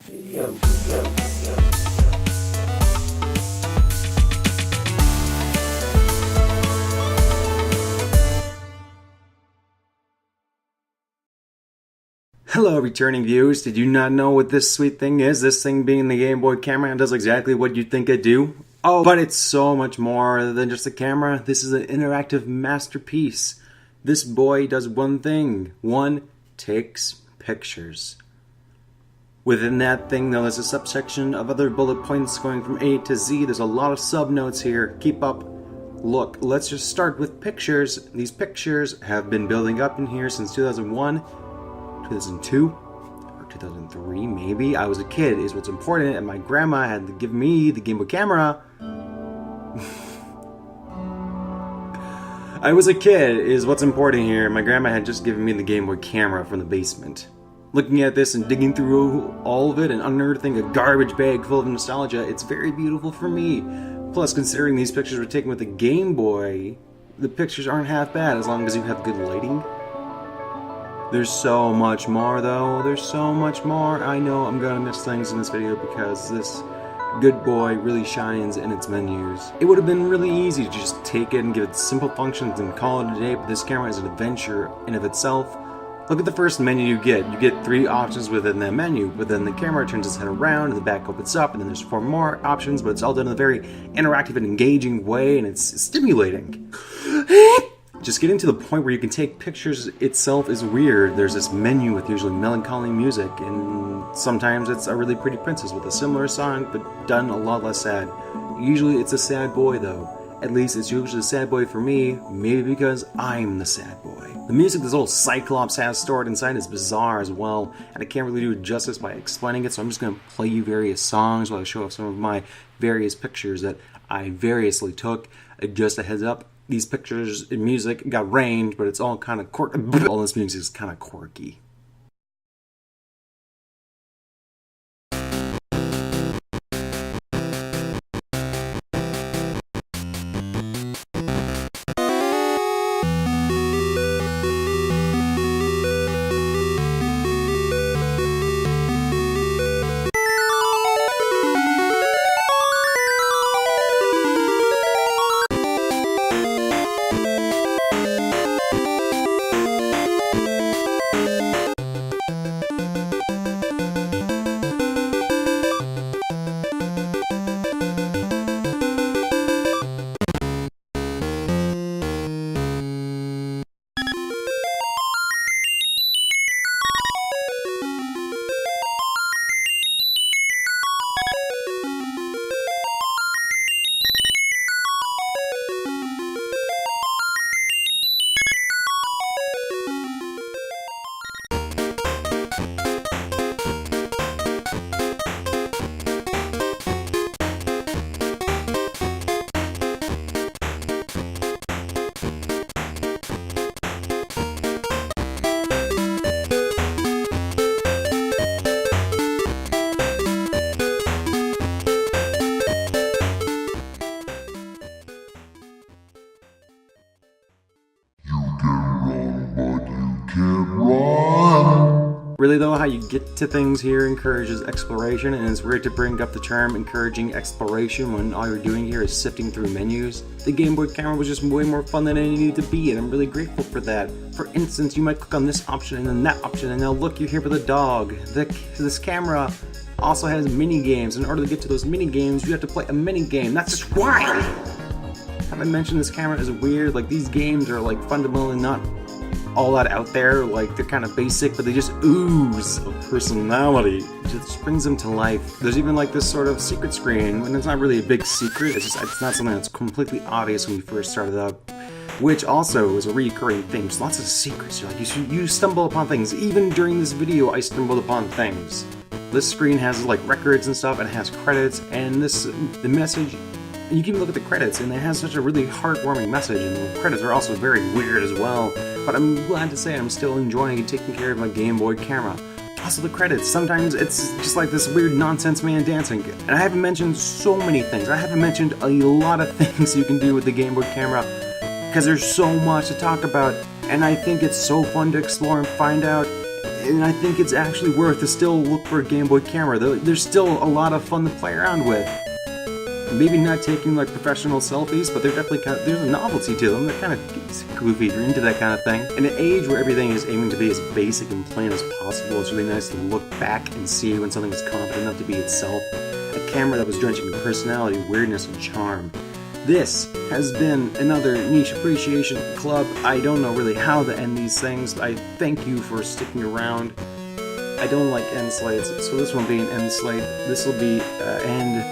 Hello, returning viewers. Did you not know what this sweet thing is? This thing being the Game Boy camera and does exactly what you think it do? Oh, but it's so much more than just a camera. This is an interactive masterpiece. This boy does one thing. One, takes pictures. Within that thing, though, there's a subsection of other bullet points going from A to Z. There's a lot of sub-notes here. Keep up. Look, let's just start with pictures. These pictures have been building up in here since 2001. 2002 or 2003 maybe. I was a kid is what's important, and my grandma had to give me the Game Boy camera. I was a kid is what's important here. My grandma had just given me the Game Boy camera from the basement. Looking at this and digging through all of it and unearthing a garbage bag full of nostalgia, it's very beautiful for me. Plus, considering these pictures were taken with the Game Boy, the pictures aren't half bad as long as you have good lighting. There's so much more though, there's so much more. I know I'm gonna miss things in this video because this good boy really shines in its menus. It would have been really easy to just take it and give it simple functions and call it a day, but this camera is an adventure in of itself. Look at the first menu you get. You get 3 options within that menu, but then the camera turns its head around and the back opens up, and then there's 4 more options, but it's all done in a very interactive and engaging way, and it's stimulating. Just getting to the point where you can take pictures itself is weird. There's this menu with usually melancholy music, and sometimes it's a really pretty princess with a similar song, but done a lot less sad. Usually it's a sad boy though. At least it's usually a sad boy for me, maybe because I'm the sad boy. The music this old Cyclops has stored inside is bizarre as well, and I can't really do it justice by explaining it, so I'm just going to play you various songs while I show off some of my various pictures that I variously took. Just a heads up, these pictures and music got range, but it's all kind of quirky. All this music is kind of quirky. Really though, how you get to things here encourages exploration, and it's weird to bring up the term encouraging exploration when all you're doing here is sifting through menus. The Game Boy camera was just way more fun than it needed to be, and I'm really grateful for that. For instance, you might click on this option and then that option, and now look, you're here with a dog. This camera also has mini games. In order to get to those mini games, you have to play a mini game. That's just wild! Have I mentioned this camera is weird? Like, these games are like fundamentally not all that out there, like they're kind of basic, but they just ooze of personality. It just brings them to life. There's even like this sort of secret screen, and it's not really a big secret, it's not something that's completely obvious when you first started up, which also is a recurring theme. There's lots of secrets. You stumble upon things. Even during this video, I stumbled upon things. This screen has like records and stuff, and it has credits, and the message. You can even look at the credits, and it has such a really heartwarming message, and the credits are also very weird as well. But I'm glad to say I'm still enjoying taking care of my Game Boy camera. Also the credits, sometimes it's just like this weird nonsense man dancing. And I haven't mentioned so many things. I haven't mentioned a lot of things you can do with the Game Boy camera, because there's so much to talk about, and I think it's so fun to explore and find out. and I think it's actually worth to still look for a Game Boy camera. There's still a lot of fun to play around with. Maybe not taking like professional selfies, but they're definitely there's a novelty to them. They're kind of goofy if you're into that kind of thing. In an age where everything is aiming to be as basic and plain as possible, it's really nice to look back and see when something is confident enough to be itself. A camera that was drenching in personality, weirdness, and charm. This has been another Niche Appreciation Club. I don't know really how to end these things. I thank you for sticking around. I don't like end slates, so this won't be an end slate. This will be end